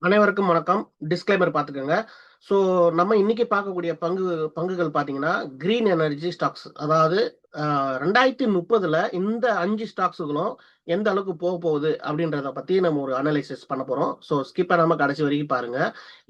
அனைவருக்கும் வணக்கம். டிஸ்க்ளைமர் பார்த்துக்கோங்க. ஸோ நம்ம இன்னைக்கு பார்க்கக்கூடிய பங்குகள் பார்த்தீங்கன்னா, கிரீன் எனர்ஜி ஸ்டாக்ஸ். அதாவது 2030ல இந்த 5 ஸ்டாக்ஸுகளும் எந்த அளவுக்கு போகுது அப்படின்றத பத்தி நம்ம ஒரு அனலைசிஸ் பண்ண போறோம். ஸோ ஸ்கிப் பண்ணாம கடைசி வரைக்கும் பாருங்க.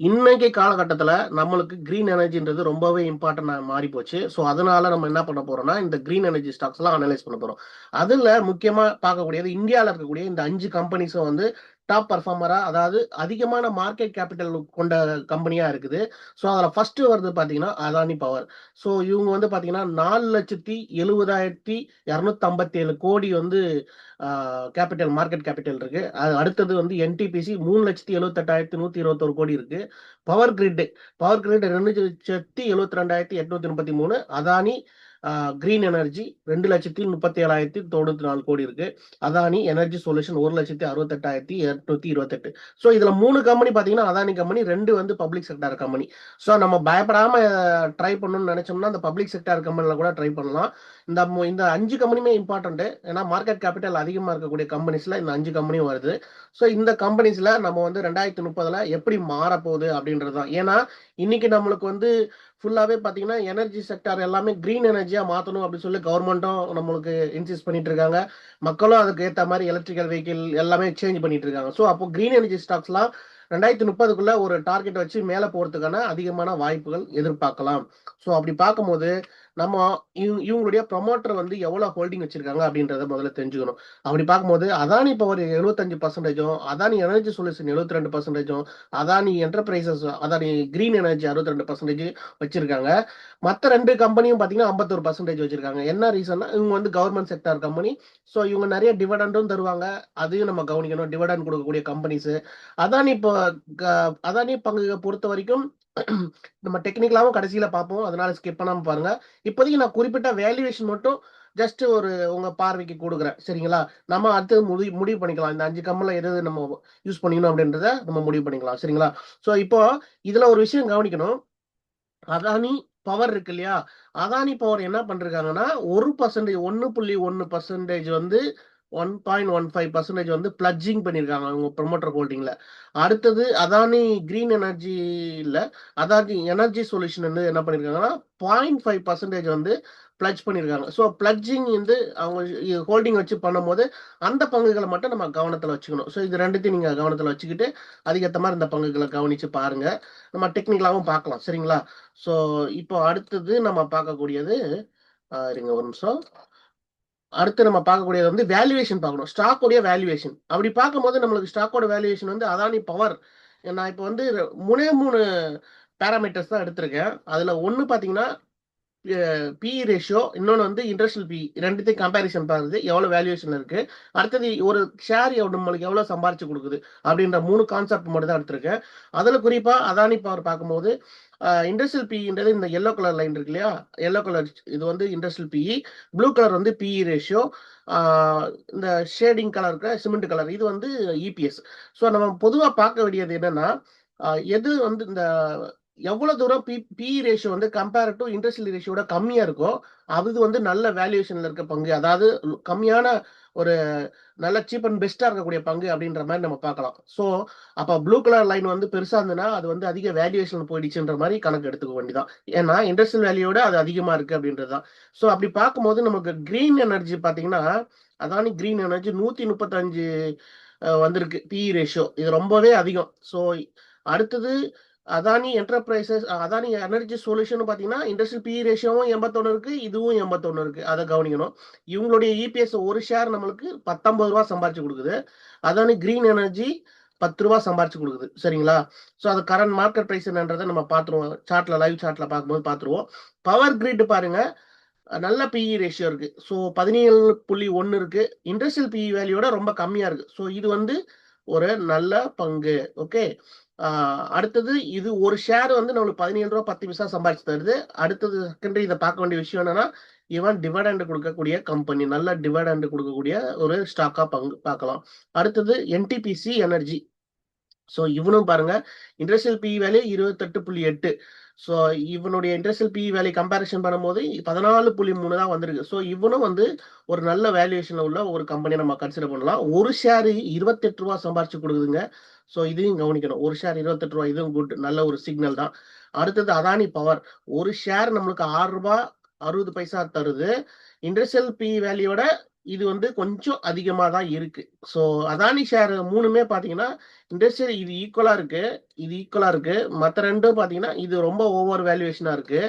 இன்னைக்கு காலகட்டத்தில நம்மளுக்கு கிரீன் எனர்ஜின்றது ரொம்பவே இம்பார்ட்டன்ட்டா மாறி போச்சு. ஸோ அதனால நம்ம என்ன பண்ண போறோம்னா, இந்த கிரீன் எனர்ஜி ஸ்டாக்ஸ்லாம் அனலைஸ் பண்ண போறோம். அதுல முக்கியமா பார்க்கக்கூடியது இந்தியால இருக்கக்கூடிய இந்த 5 கம்பெனிஸும் வந்து டாப் பெர்ஃபார்மரா, அதாவது அதிகமான மார்க்கெட் கேபிட்டல் கொண்ட கம்பெனியா இருக்குது. ஸோ அதுல ஃபர்ஸ்ட் வருது பார்த்தீங்கன்னா, அதானி பவர். ஸோ இவங்க வந்து பார்த்தீங்கன்னா, 4,70,257 கோடி வந்து கேபிட்டல் மார்க்கெட் கேபிட்டல் இருக்கு. அது அடுத்தது வந்து NTPC 3,78,121 கோடி இருக்கு. Power grid power grid 2,72,833. Adani green energy 2,37,094 கோடி இருக்கு. Adani energy solution 1,68,828. ஸோ இதுல 3 கம்பெனி பாத்தீங்கன்னா அதானி கம்பெனி, 2 வந்து பப்ளிக் செக்டார் கம்பெனி. ஸோ நம்ம பயப்படாம ட்ரை பண்ணணும்னு நினைச்சோம்னா அந்த பப்ளிக் செக்டார் கம்பெனில கூட ட்ரை பண்ணலாம். இந்த 5 கம்பெனியுமே இம்பார்ட்டன்ட். ஏன்னா மார்க்கெட் கேபிட்டல் அதிகமா இருக்கக்கூடிய கம்பெனிஸ்ல இந்த 5 கம்பெனியும் வருது. ஸோ இந்த கம்பெனிஸ்ல நம்ம வந்து 2030ல எப்படி மாறப்போகுது அப்படின்றது தான். ஏன்னா இன்னைக்கு நம்மளுக்கு வந்து ஃபுல்லாவே பாத்தீங்கன்னா எனர்ஜி செக்டார் எல்லாமே கிரீன் எனர்ஜியா மாத்தணும் அப்படின்னு சொல்லி கவர்மெண்ட்டும் நம்மளுக்கு இன்சிஸ்ட் பண்ணிட்டு இருக்காங்க. மக்களும் அதுக்கு ஏத்த மாதிரி எலக்ட்ரிக்கல் வெஹிக்கிள் எல்லாமே சேஞ்ச் பண்ணிட்டு இருக்காங்க. ஸோ அப்போ கிரீன் எனர்ஜி ஸ்டாக்ஸ்லாம் 2030க்குள்ள ஒரு டார்கெட் வச்சு மேல போறதுக்கான அதிகமான வாய்ப்புகள் எதிர்பார்க்கலாம். ஸோ அப்படி பார்க்கும்போது நம்ம இவங்களுடைய ப்ரொமோட்டர் வந்து எவ்வளவு ஹோல்டிங் வச்சிருக்காங்க அப்படின்றத முதல்ல தெரிஞ்சுக்கணும். அப்படி பார்க்கும்போது Adani power 75%, Adani energy solution 72%, Adani enterprises Adani green energy 62% வச்சிருக்காங்க. மத்த 2 கம்பெனியும் பாத்தீங்கன்னா 51% வச்சிருக்காங்க. என்ன ரீசன்னா இவங்க வந்து கவர்மெண்ட் செக்டார் கம்பெனி. ஸோ இவங்க நிறைய டிவிடண்டும் தருவாங்க. அதையும் நம்ம கவனிக்கணும். டிவிடண்ட் கொடுக்கக்கூடிய கம்பெனிஸ். அதானி இப்போ அதானி பங்கு பொறுத்த வரைக்கும் நம்ம டெக்னிக்கலாவும் கடைசியில பார்ப்போம். அதனால ஸ்கிப் பண்ணாம பாருங்க. இப்போதைக்கு நான் குறிப்பிட்ட வேல்யூவேஷன் மட்டும் ஜஸ்ட் ஒரு உங்க பார்வைக்கு கொடுக்குறேன். சரிங்களா? நம்ம அடுத்தது முடிவு பண்ணிக்கலாம். இந்த 5 கம்பெனில எது எது நம்ம யூஸ் பண்ணிக்கணும் அப்படின்றத நம்ம முடிவு பண்ணிக்கலாம். சரிங்களா? ஸோ இப்போ இதுல ஒரு விஷயம் கவனிக்கணும். அதானி பவர் இருக்கு இல்லையா? அதானி பவர் என்ன பண்றாங்கன்னா 1% 1.1% வந்து 1.15% வந்து பிளட்ஜிங் பண்ணியிருக்காங்க அவங்க ப்ரொமோட்டர் ஹோல்டிங்ல. அடுத்தது அதானி கிரீன் எனர்ஜில அதானி எனர்ஜி சொல்யூஷன் வந்து என்ன பண்ணியிருக்காங்கன்னா 0.5% வந்து பிளட்ஜ் பண்ணியிருக்காங்க. ஸோ பிளட்ஜிங் வந்து அவங்க ஹோல்டிங் வச்சு பண்ணும்போது அந்த பங்குகளை மட்டும் நம்ம கவனத்தில் வச்சுக்கணும். ஸோ இது ரெண்டுத்தையும் நீங்க கவனத்தில் வச்சுக்கிட்டு அதுக்கேற்ற மாதிரி இந்த பங்குகளை கவனிச்சு பாருங்க. நம்ம டெக்னிக்கலாவும் பார்க்கலாம். சரிங்களா? ஸோ இப்போ அடுத்தது நம்ம பார்க்கக்கூடியது இருங்க ஒரு நிமிஷம். அடுத்து நம்ம பார்க்கக்கூடியது வந்து வேல்யூவேஷன் பார்க்கணும். ஸ்டாக்கோடைய வேல்யூவேஷன். அப்படி பார்க்கும்போது நம்மளுக்கு ஸ்டாக்கோட வேல்யூவேஷன் வந்து அதானி பவர். நான் இப்போ வந்து 3 பேராமீட்டர்ஸ் தான் எடுத்திருக்கேன். அதுல ஒண்ணு பார்த்தீங்கன்னா பிஇ ரேஷியோ, இன்னொன்னு வந்து இண்டஸ்ட்ரியல் பிஇ. 2த்தையும் கம்பேரிசன் பாக்குது. எவ்வளவு வேல்யூவேஷன்ல இருக்கு. அடுத்தது ஒரு ஷேர் நம்மளுக்கு எவ்வளவு சம்பாரிச்சு கொடுக்குது அப்படின்ற 3 கான்செப்ட் மட்டும் தான் எடுத்திருக்கேன். அதுல குறிப்பா அதானி பவர் பார்க்கும்போது இண்டஸ்ட்ரியல் பிஇன்றது இந்த எல்லோ கலர் லைன் இருக்கு இல்லையா? எல்லோ கலர் இது வந்து இண்டஸ்ட்ரியல் பிஇ. ப்ளூ கலர் வந்து பிஇ ரேஷியோ. இந்த ஷேடிங் கலர் இருக்க சிமெண்ட் கலர் இது வந்து இபிஎஸ். ஸோ நம்ம பொதுவா பார்க்க வேண்டியது என்னன்னா, எது வந்து இந்த எவ்வளவு தூரம் பிஇ ரேஷியோ வந்து கம்பேர் டு இண்டஸ்ட்ரியல் ரேஷியோட கம்மியா இருக்கோ அது வந்து நல்ல வேல்யூவேஷன்ல இருக்க பங்கு. அதாவது கம்மியான ஒரு நல்ல சீப் அண்ட் பெஸ்டா இருக்கக்கூடிய பங்கு அப்படின்ற மாதிரி நம்ம பார்க்கலாம். ஸோ அப்ப ப்ளூ கலர் லைன் வந்து பெருசா இருந்ததுன்னா அது வந்து அதிக வேல்யூவேஷன் போயிடுச்சுன்ற மாதிரி கணக்கு எடுத்துக்க வேண்டியதான். ஏன்னா இண்டஸ்ட்ரியல் வேல்யூட அது அதிகமா இருக்கு அப்படின்றதுதான். ஸோ அப்படி பார்க்கும்போது நமக்கு கிரீன் எனர்ஜி பாத்தீங்கன்னா அதானி கிரீன் எனர்ஜி 135 வந்திருக்கு பிஇ ரேஷியோ. இது ரொம்பவே அதிகம். ஸோ அடுத்தது Adani enterprises Adani energy solution பாத்தீங்கன்னா இண்டஸ்ட்ரியல் பிஇ ரேஷியோவும் 81 இருக்கு, இதுவும் 81 இருக்கு. அதை கவனிக்கணும். இவங்களுடைய இபிஎஸ் ஒரு ஷேர் நம்மளுக்கு 19 ரூபாய் சம்பாரிச்சு கொடுக்குது. அதானி கிரீன் எனர்ஜி 10 ரூபாய் சம்பாரிச்சு கொடுக்குது. சரிங்களா? ஸோ அது கரண்ட் மார்க்கெட் பிரைஸ் என்னன்றதை நம்ம பார்த்துருவோம். சார்ட்ல லைவ் சார்ட்ல பார்க்கும்போது பார்த்துருவோம். பவர் கிரிட் பாருங்க, நல்ல பிஇ ரேஷியோ இருக்கு. ஸோ 17.1 இருக்கு. இண்டஸ்ட்ரியல் பிஇ வேல்யூட ரொம்ப கம்மியா இருக்கு. ஸோ இது வந்து ஒரு நல்ல பங்கு. ஓகே. அடுத்தது இது ஒரு ஷேர் வந்து நம்மளுக்கு 17 ரூபா 10 பைசா சம்பாதிச்சு தருது. அடுத்தது செகண்டரி இதை பார்க்க வேண்டிய விஷயம் என்னன்னா இவன் டிவிடெண்ட் கொடுக்கக்கூடிய கம்பெனி, நல்ல டிவிடெண்ட் கொடுக்கக்கூடிய ஒரு ஸ்டாக்கா பங்கு பார்க்கலாம். அடுத்தது NTPC எனர்ஜி. ஸோ இவனும் பாருங்க இண்டஸ்ட்ரியல் பிஇ வேல்யூ 28.8. ஸோ இவனுடைய இண்டஸ்ட்ரியல் பி வேல்யூ கம்பேரிசன் பண்ணும்போது 14.3 தான் வந்திருக்கு. ஸோ இவனும் வந்து ஒரு நல்ல வேல்யூவேஷன்ல உள்ள ஒரு கம்பெனியை நம்ம கன்சிடர் பண்ணலாம். ஒரு ஷேர் ரூ. 28 சம்பாரிச்சு கொடுக்குதுங்க. ஸோ இதையும் கவனிக்கணும். ஒரு ஷேர் ரூ. 28 இதுவும் குட், நல்ல ஒரு சிக்னல் தான். அடுத்தது அதானி பவர். ஒரு ஷேர் நம்மளுக்கு ரூ. 6.60 தருது. இண்டஸ்ட்ரியல் பி வேல்யூவோட இது வந்து கொஞ்சம் அதிகமா தான் இருக்கு. ஸோ அதானி ஷேர் மூணுமே பாத்தீங்கன்னா இண்டஸ்ட்ரியல் இது ஈக்குவலா இருக்கு, இது ஈக்குவலா இருக்கு. மத்த ரெண்டும் பாத்தீங்கன்னா இது ரொம்ப ஓவர் வேல்யூவேஷனா இருக்கு,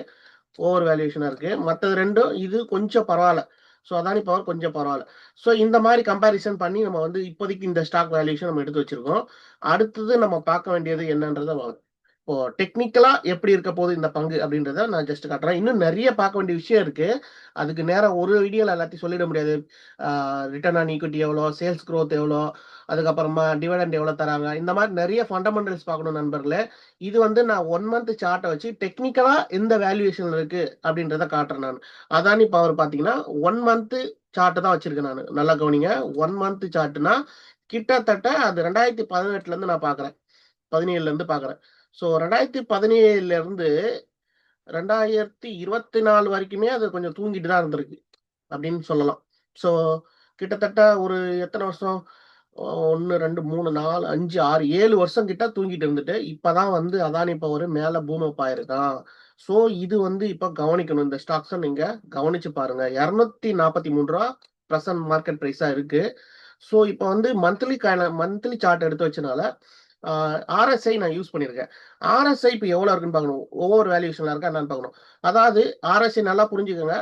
ஓவர் வேல்யூவேஷனா இருக்கு. மற்றது ரெண்டும் இது கொஞ்சம் பரவாயில்ல. ஸோ அதானி பவர் கொஞ்சம் பரவாயில்ல. ஸோ இந்த மாதிரி கம்பேரிசன் பண்ணி நம்ம வந்து இப்போதைக்கு இந்த ஸ்டாக் வேல்யூஷன் நம்ம எடுத்து வச்சிருக்கோம். அடுத்தது நம்ம பார்க்க வேண்டியது என்னன்றதை இப்போ டெக்னிக்கலா எப்படி இருக்க போகுது இந்த பங்கு அப்படின்றத நான் ஜஸ்ட் காட்டுறேன். இன்னும் நிறைய பார்க்க வேண்டிய விஷயம் இருக்கு. அதுக்கு நேரம் ஒரு வீடியோல எல்லாத்தையும் சொல்லிட முடியாது. ரிட்டர்ன் ஆன் ஈக்விட்டி எவ்வளோ, சேல்ஸ் growth எவ்வளோ, அதுக்கப்புறமா டிவிடெண்ட் எவ்வளோ தராங்க, இந்த மாதிரி நிறைய ஃபண்டமெண்டல்ஸ் பார்க்கணும் நண்பர்களே. இது வந்து நான் 1 மந்த் சார்ட்டை வச்சு டெக்னிக்கலா எந்த வேல்யூவேஷன் இருக்கு அப்படின்றத காட்டுறேன் நான். அதானி பவர் பார்த்தீங்கன்னா 1 மந்த் சார்ட் தான் வச்சிருக்கேன் நான். நல்லா கவனிங்க. 1 மந்த் சார்ட்னா கிட்டத்தட்ட அது 2018ல இருந்து நான் பார்க்குறேன், 17ல இருந்து பார்க்குறேன். ஸோ 2017ல இருந்து 2024 வரைக்குமே அது கொஞ்சம் தூங்கிட்டு தான் இருந்திருக்கு அப்படின்னு சொல்லலாம். ஸோ கிட்டத்தட்ட ஒரு எத்தனை வருஷம்? 1, 2, 3, 4, 5, 6, 7 வருஷம் கிட்ட தூங்கிட்டு இருந்துட்டு இப்பதான் வந்து அதானி பவர் மேல பூம் அப் ஆயிருக்கான். ஸோ இது வந்து இப்ப கவனிக்கணும். இந்த ஸ்டாக்ஸை நீங்க கவனிச்சு பாருங்க. 243 பிரசன்ட் மார்க்கெட் பிரைஸா இருக்கு. ஸோ இப்போ வந்து மந்த்லி சார்ட் எடுத்து வச்சனால ஆர்எஸ்ஐ நான் யூஸ் பண்ணியிருக்கேன். ஆர்எஸ்ஐ இப்போ எவ்வளோ இருக்குன்னு பார்க்கணும். ஒவ்வொரு வேல்யூஷன்ல இருக்கா என்னன்னு பார்க்கணும். அதாவது ஆர்எஸ்ஐ நல்லா புரிஞ்சுக்கோங்க.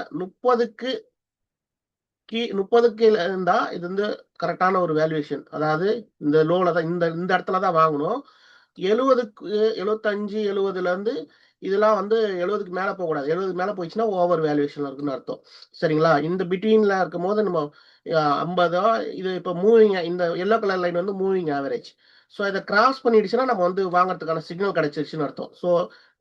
30க்கு இருந்தா இது வந்து கரெக்டான ஒரு வேல்யூவேஷன். அதாவது இந்த லோல தான், இந்த இந்த இடத்துல தான் வாங்கணும். 70க்கு 75, 70ல இருந்து இதெல்லாம் வந்து 70க்கு மேல போகக்கூடாது. 70க்கு மேல போயிடுச்சுன்னா ஓவர் வேல்யூவேஷன்ல இருக்குன்னு அர்த்தம். சரிங்களா? இந்த பிட்வீன்ல இருக்கும்போது நம்ம 50 இது இப்போ மூவிங், இந்த எல்லோ கலர் லைன் வந்து மூவிங் ஆவரேஜ். ஸோ இதை கிராஸ் பண்ணிடுச்சுன்னா நம்ம வந்து வாங்குறதுக்கான சிக்னல் கிடைச்சிருச்சுன்னு அர்த்தம். ஸோ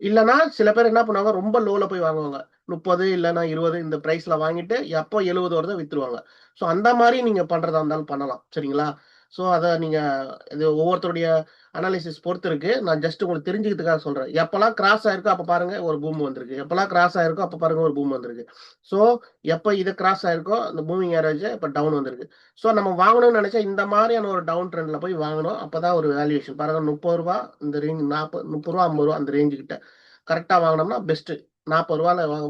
இல்லைன்னா சில பேர் என்ன பண்ணுவாங்க, ரொம்ப லோல போய் வாங்குவாங்க. 30 இல்லைன்னா 20 இந்த பிரைஸ்ல வாங்கிட்டு எப்போ 70 வருதோ வித்துருவாங்க. ஸோ அந்த மாதிரி நீங்க பண்றதா இருந்தாலும் பண்ணலாம். சரிங்களா? ஸோ அதை நீங்க இது ஒவ்வொருத்தருடைய அனாலிசிஸ் பொறுத்து இருக்கு. நான் ஜஸ்ட் உங்களுக்கு தெரிஞ்சுக்கிறதுக்காக சொல்றேன். எப்பெல்லாம் கிராஸ் ஆயிருக்கோ அப்ப பாருங்க ஒரு பூம் வந்திருக்கு. எப்பெல்லாம் கிராஸ் ஆயிருக்கோ அப்ப பாருங்க ஒரு பூம் வந்திருக்கு. ஸோ எப்ப இது கிராஸ் ஆயிருக்கோ அந்த மூவிங் ஆவரேஜ் இப்ப டவுன் வந்திருக்கு. ஸோ நம்ம வாங்கணும்னு நினைச்சா இந்த மாதிரியான ஒரு டவுன் ட்ரெண்ட்ல போய் வாங்கணும். அப்பதான் ஒரு வேல்யூவேஷன் பாருங்க. 30 ரூபா இந்த ரேஞ்ச், 40, 30 ரூபா, 50 ரூபா அந்த ரேஞ்சு கிட்ட கரெக்டா வாங்கினோம்னா பெஸ்ட். 40 ரூபால வாங்க,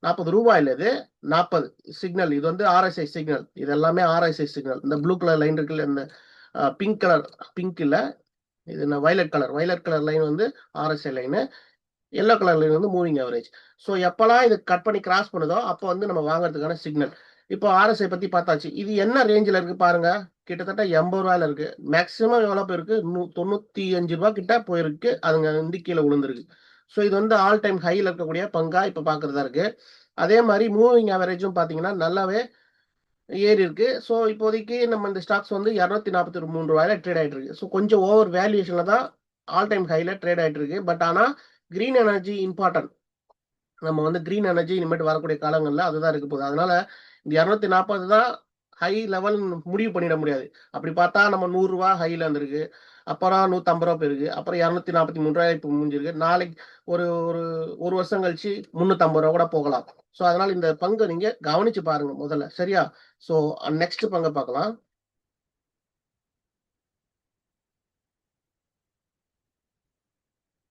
40 ரூபாயில இது 40 சிக்னல். இது வந்து ஆர்எஸ்ஐ சிக்னல். இது எல்லாமே ஆர்எஸ்ஐ சிக்னல். இந்த ப்ளூ கலர் லைன் இருக்குல்ல, இந்த பிங்க் கலர், பிங்க் இல்ல, இது என்ன வயலட் கலர் லைன் வந்து RSI line, yellow colour line வந்து மூவிங் ஆவரேஜ். ஸோ எப்பெல்லாம் இது கட் பண்ணி கிராஸ் பண்ணுதோ அப்போ வந்து நம்ம வாங்குறதுக்கான சிக்னல். இப்போ ஆர்எஸ்ஐ பத்தி பார்த்தாச்சு. இது என்ன ரேஞ்சில் இருக்கு பாருங்க. கிட்டத்தட்ட 80 ரூபாயில இருக்கு. மேக்சிமம் எவ்வளவு போயிருக்கு? 95 ரூபாய் கிட்ட போயிருக்கு. அதுங்க வந்து கீழே விழுந்திருக்கு. ஸோ இது வந்து ஆல் டைம் ஹைல இருக்கக்கூடிய பங்கா இப்ப பாக்குறதா இருக்கு. அதே மாதிரி மூவிங் ஆவரேஜும் பாத்தீங்கன்னா நல்லாவே ஏறி இருக்கு. ஸோ இப்போதைக்கு நம்ம இந்த ஸ்டாக்ஸ் வந்து 243 ரூபாயில ட்ரேட் ஆயிட்டு இருக்கு. ஸோ கொஞ்சம் ஓவர் வேல்யூவேஷன்ல தான் ஆல் டைம் ஹைல ட்ரேட் ஆயிட்டு இருக்கு. பட் ஆனா கிரீன் எனர்ஜி இம்பார்ட்டன்ட். நம்ம வந்து கிரீன் எனர்ஜி இனிமேட்டு வரக்கூடிய காலங்கள்ல அதுதான் இருக்க போகுது. அதனால இந்த 240 தான் ஹை லெவல் முடிவு பண்ணிட முடியாது. அப்படி பார்த்தா நம்ம 100 ரூபாய் ஹைல இருந்திருக்கு. அப்புறம் 150 ரூபாய் போயிருக்கு. அப்புறம் 243 ரூபாய் இப்போ முடிஞ்சிருக்கு. நாளைக்கு ஒரு ஒரு ஒரு வருஷம் கழிச்சு 350 ரூபாய் கூட போகலாம். ஸோ அதனால இந்த பங்கை நீங்க கவனிச்சு பாருங்க முதல்ல. சரியா? ஸோ நெக்ஸ்ட் பங்கை பார்க்கலாம்.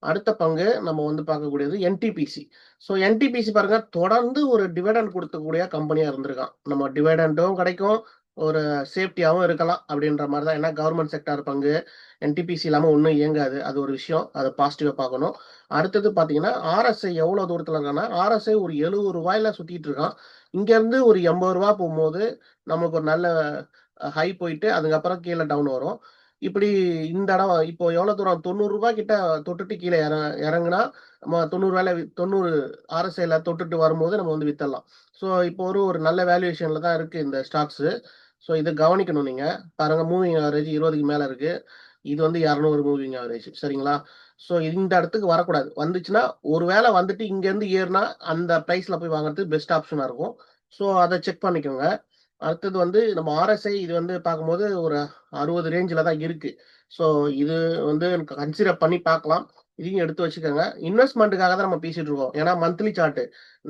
அடுத்த பங்கு நம்ம வந்து பார்க்கக்கூடியது என்டிபிசி. ஸோ என்டிபிசி பாருங்க, தொடர்ந்து ஒரு டிவிடெண்ட் கொடுக்கக்கூடிய கம்பெனியா இருந்திருக்கான். நம்ம டிவிடெண்டும் கிடைக்கும், ஒரு சேஃப்டியாகவும் இருக்கலாம் அப்படின்ற மாதிரி தான். ஏன்னா கவர்மெண்ட் செக்டார் பங்கு, என்டிபிசி இல்லாமல் ஒன்றும் இயங்காது. அது ஒரு விஷயம், அதை பாசிட்டிவாக பார்க்கணும். அடுத்தது பார்த்தீங்கன்னா ஆர்எஸ்ஐ எவ்வளோ தூரத்தில் இருக்கான்னா, ஆர்எஸ்ஐ ஒரு 70 ரூபாயில சுற்றிட்டு இருக்கான். இங்கேருந்து ஒரு 80 ரூபா போகும்போது நமக்கு ஒரு நல்ல ஹை போயிட்டு அதுக்கப்புறம் கீழே டவுன் வரும். இப்படி இந்த இடம் இப்போ எவ்வளவு தூரம்? 90 ரூபாய் கிட்ட தொட்டுட்டு கீழே இறங்குனா நம்ம 90 வேலை 90 ஆர்எஸ்ஐல தொட்டுட்டு வரும்போது நம்ம வந்து வித்தரலாம். ஸோ இப்போ ஒரு நல்ல வேல்யூவேஷன்ல தான் இருக்கு இந்த ஸ்டாக்ஸ். ஸோ இதை கவனிக்கணும் நீங்க. பாருங்க மூவிங் ஆவரேஜ் 20க்கு மேல இருக்கு. இது வந்து 200 மூவிங் ஆவரேஜ். சரிங்களா? ஸோ இந்த இடத்துக்கு வரக்கூடாது. வந்துச்சுன்னா ஒரு வேளை வந்துட்டு இங்க இருந்து ஏறினா அந்த பிரைஸ்ல போய் வாங்குறது பெஸ்ட் ஆப்ஷனா இருக்கும். ஸோ அதை செக் பண்ணிக்கோங்க. அடுத்தது வந்து நம்ம ஆர்எஸ்ஐ இது வந்து பார்க்கும்போது ஒரு 60 ரேஞ்சில தான் இருக்கு. ஸோ இது வந்து கன்சிடர் பண்ணி பார்க்கலாம். இதையும் எடுத்து வச்சுக்கோங்க. இன்வெஸ்ட்மென்ட்டுக்காக தான் நம்ம பேசிட்டு இருக்கோம். ஏன்னா மந்த்லி சார்ட்.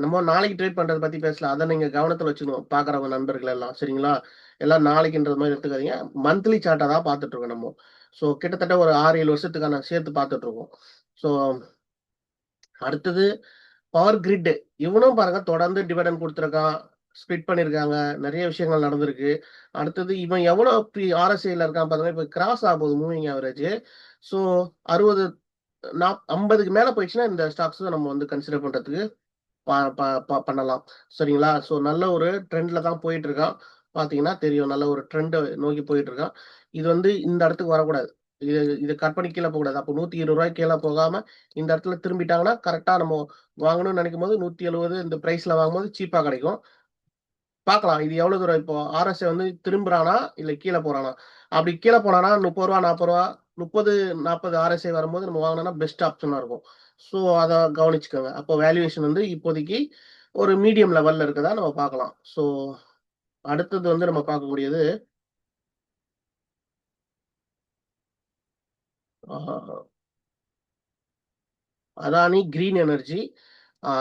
நம்ம நாளைக்கு ட்ரேட் பண்றத பத்தி பேசல. அத நீங்க கவனத்துல வச்சுக்கணும். பார்க்குறவங்க நண்பர்கள் எல்லாம். சரிங்களா? எல்லாம் நாளைக்குன்ற மாரி எடுத்துக்காதீங்க. மந்த்லி சார்ட்டா தான் பார்த்துட்டு இருக்கோம் நம்ம. ஸோ கிட்டத்தட்ட ஒரு 6, 7 வருஷத்துக்கான சேர்த்து பார்த்துட்டு இருக்கோம். ஸோ அடுத்தது பவர் கிரிட். இவனும் பாருங்க தொடர்ந்து டிவிடெண்ட் குடுத்துருக்கான். ஸ்ப்ளிட் பண்ணியிருக்காங்க. நெறைய விஷயங்கள் நடந்திருக்கு. அடுத்தது இவன் எவ்வளோ ஆர்எஸ்ஐல இருக்கான் பாருங்க. இப்ப கிராஸ் ஆகப்போகுது மூவிங் ஆவரேஜ். ஸோ 60 50க்கு மேல போயிடுச்சுன்னா இந்த ஸ்டாக்ஸ் நம்ம வந்து கன்சிடர் பண்றதுக்கு ப ப ப பண்ணலாம். சரிங்களா? ஸோ நல்ல ஒரு ட்ரெண்ட்ல தான் போயிட்டு இருக்கான். பார்த்தீங்கன்னா தெரியும். நல்ல ஒரு ட்ரெண்ட நோக்கி போயிட்டு இருக்கான். இது வந்து இந்த இடத்துக்கு வரக்கூடாது. இது இத கட் பண்ணி கீழ போகக்கூடாது. அப்போ ரூ. 120 கீழ போகாம இந்த இடத்துல திரும்பிட்டாங்கன்னா, கரெக்ட்டா நம்ம வாங்கணும்னு நினைக்கும்போது 170 இந்த பிரைஸ்ல வாங்கும்போது சீப்பா கிடைக்கும். பார்க்கலாம். இது எவ்வளோ தூரம் இப்போ ஆர்எஸ்ஐ வந்து திரும்புறானா? இல்ல கீழ போறானா? அப்படி கீழ போனானா ரூ. 30 ரூ. 40 30, 40 ஆர்எஸ்ஐ வரும்போது நம்ம வாங்குனோம்னா பெஸ்ட் ஆப்ஷனா இருக்கும். ஸோ அத கவனிச்சுக்கோங்க. அப்போ வேல்யூவேஷன் வந்து இப்போதைக்கு ஒரு மீடியம் லெவல்ல இருக்கதா நம்ம பார்க்கலாம். ஸோ அடுத்தது வந்து நம்ம பார்க்கக்கூடியது ஆ அதானி கிரீன் எனர்ஜி. ஆ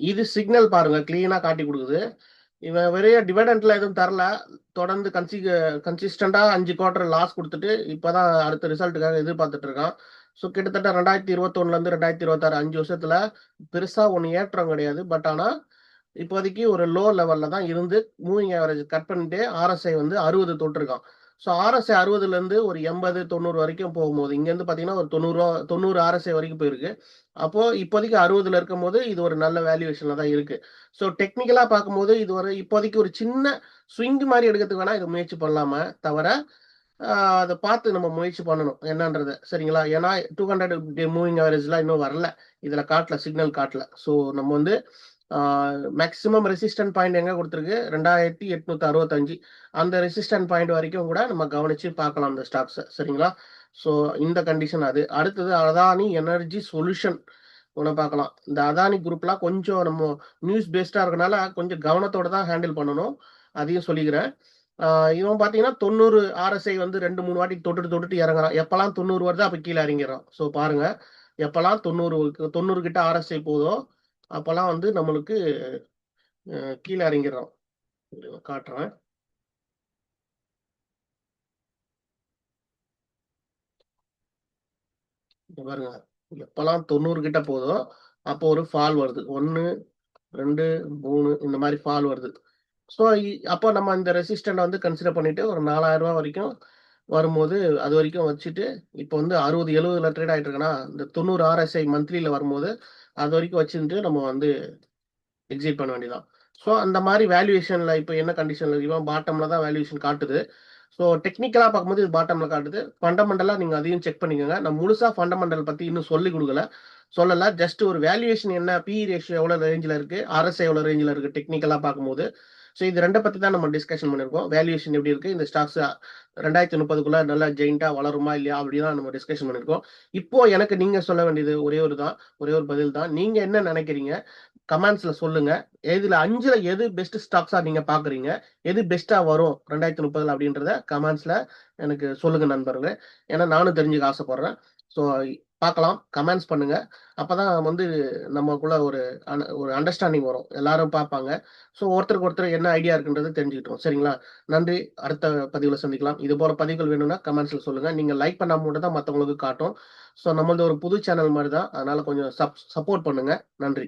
இது சிக்னல் பாருங்க கிளீனா காட்டிக் குடுக்குது. இவன் வெறும் டிவிடெண்ட்ல எதுவும் தரல. தொடர்ந்து கன்சிஸ்டன்ட்டா 5 குவார்டர் லாஸ் குடுத்துட்டு, இப்பதான் அடுத்த ரிசல்ட்டுக்காக எதிர்பார்த்துட்டு இருக்கான். ஸோ கிட்டத்தட்ட 2021லருந்து 2026 5 வருஷத்துல பெருசா ஒண்ணும் ஏற்றம் கிடையாது. பட் ஆனா, இப்போதைக்கு ஒரு லோ லெவல்ல தான் இருந்து மூவிங் ஆவரேஜ் கட் பண்ணிட்டு ஆர்எஸ்ஐ வந்து 60 தொட்டிருக்கான். ஸோ ஆர்எஸ்ஐ 60லருந்து ஒரு 80, 90 வரைக்கும் போகும்போது, இங்கேருந்து பார்த்தீங்கன்னா ஒரு 90 ஆர்எஸ்ஐ வரைக்கும் போயிருக்கு. அப்போ இப்போதைக்கு 60ல இருக்கும்போது, இது ஒரு நல்ல வேல்யூவேஷன்ல தான் இருக்கு. ஸோ டெக்னிக்கலா பார்க்கும்போது, இது ஒரு இப்போதைக்கு ஒரு சின்ன ஸ்விங் மாரி எடுக்கிறதுக்கு வேணா இத முயற்சி பண்ணலாமே தவிர, அ அத பார்த்து நம்ம முயற்சி பண்ணணும் என்னன்றத. சரிங்களா? ஏன்னா 200 டே மூவிங் ஆவரேஜ்லாம் இன்னும் வரல. இதுல காட்டல, சிக்னல் காட்டல. ஸோ நம்ம வந்து ஆ மேக்ஸிமம் ரெசிஸ்டன்ட் பாயிண்ட் எங்க குடுத்திருக்கு? 2865. அந்த ரெசிஸ்டன்ட் பாயிண்ட் வரைக்கும் கூட நம்ம கவனிச்சு பார்க்கலாம் இந்த ஸ்டாக்ஸ. சரிங்களா? ஸோ இந்த கண்டிஷன் அது. அடுத்தது அதானி எனர்ஜி சொல்யூஷன் ஒண்ண பார்க்கலாம். இந்த அதானி குரூப்லாம் கொஞ்சம் நம்ம நியூஸ் பேஸ்டா இருக்கனால கொஞ்சம் கவனத்தோட தான் ஹேண்டில் பண்ணணும். அதையும் சொல்லிக்கிறேன். ஆ இவன் பார்த்தீங்கன்னா 90 ஆர்எஸ்ஐ வந்து 2, 3 வாட்டி தொட்டுட்டு, தொட்டுட்டு இறங்குறான். எப்பலாம் 90 வருதோ அப்ப கீழ இறங்கிர்றான். ஸோ பாருங்க. எப்பலாம் 90 கிட்ட ஆர்எஸ்ஐ போதோ, அப்பலாம் வந்து நம்மளுக்கு கீழ இறங்கிர்றான். இருங்க காட்டுறேன். இங்க பாருங்க. எப்பலாம் 90 கிட்ட போதோ, அப்போ ஒரு ஃபால் வருது. 1, 2, 3 இந்த மாரி ஃபால் வருது. ஸோ அப்போ நம்ம இந்த ரெசிஸ்டன்ட்ட வந்து கன்சிடர் பண்ணிட்டு ஒரு ரூ. 4000 வரைக்கும் வரும்போது, அதுவரைக்கும் வச்சுட்டு, இப்போ வந்து 60, 70ல ட்ரேட் ஆயிட்டு இருக்குன்னா, இந்த 90 ஆர்எஸ்ஐ மந்த்லில வரும்போது, அதுவரைக்கும் வச்சிருந்து நம்ம வந்து எக்ஸிட் பண்ண வேண்டியது தான். ஸோ அந்த மாரி வேல்யூவேஷன்ல இப்ப என்ன கண்டிஷன்ல இவன் பாட்டம்ல தான் வேல்யூவேஷன் காட்டுது. ஸோ டெக்னிக்கலா பார்க்கும்போது இது பாட்டம்ல காட்டுது. ஃபண்டமெண்டலா நீங்க அதையும் செக் பண்ணிக்கோங்க. நான் முழுசா ஃபண்டமெண்டல் பத்தி இன்னும் சொல்லிக் குடுக்கல. சொல்லல. ஜஸ்ட் ஒரு வேல்யூவேஷன் என்ன, பி/இ ரேஷியோ எவ்வளோ ரேஞ்சுல இருக்கு, ஆர்எஸ்ஐ எவ்வளோ ரேஞ்சுல இருக்கு டெக்னிக்கலா பார்க்கும்போது. ஸோ இது 2 பத்தி தான் நம்ம டிஸ்கஷன் பண்ணியிருக்கோம். வேல்யூவேஷன் எப்படி இருக்கு, இந்த ஸ்டாக்ஸ் 2030க்குள்ள நல்லா ஜெயன்ட்டா வளருமா இல்லையா, அப்படி தான் நம்ம டிஸ்கஷன் பண்ணியிருக்கோம். இப்போ எனக்கு நீங்க சொல்ல வேண்டியது ஒரே ஒரு தான். ஒரே ஒரு பதில் தான். நீங்க என்ன நினைக்கிறீங்க? கமெண்ட்ஸ்ல சொல்லுங்க. இதுல 5ல எது பெஸ்ட் ஸ்டாக்ஸா நீங்க பார்க்குறீங்க? எது பெஸ்ட்டா வரும் 2030ல அப்படின்றத கமெண்ட்ஸ்ல எனக்கு சொல்லுங்க நண்பர்களே. ஏன்னா நானும் தெரிஞ்சுக்க ஆசைப்படுறேன். ஸோ பார்க்கலாம். கமெண்ட்ஸ் பண்ணுங்க. அப்பதான் வந்து நமக்குள்ள ஒரு அண்டர்ஸ்டாண்டிங் வரும். எல்லாரும் பார்ப்பாங்க. ஸோ ஒருத்தருக்கு ஒருத்தர் என்ன ஐடியா இருக்குன்றத தெரிஞ்சுக்கிட்டோம். சரிங்களா? நன்றி. அடுத்த பதிவுல சந்திக்கலாம். இது போல பதிவுகள் வேணும்னா கமெண்ட்ஸ்ல சொல்லுங்க. நீங்க லைக் பண்ணா மட்டும் தான் மத்தவங்களுக்கு காட்டும். ஸோ நம்மளது ஒரு புது சேனல் மாரி தான். அதனால கொஞ்சம் சப்போர்ட் பண்ணுங்க. நன்றி.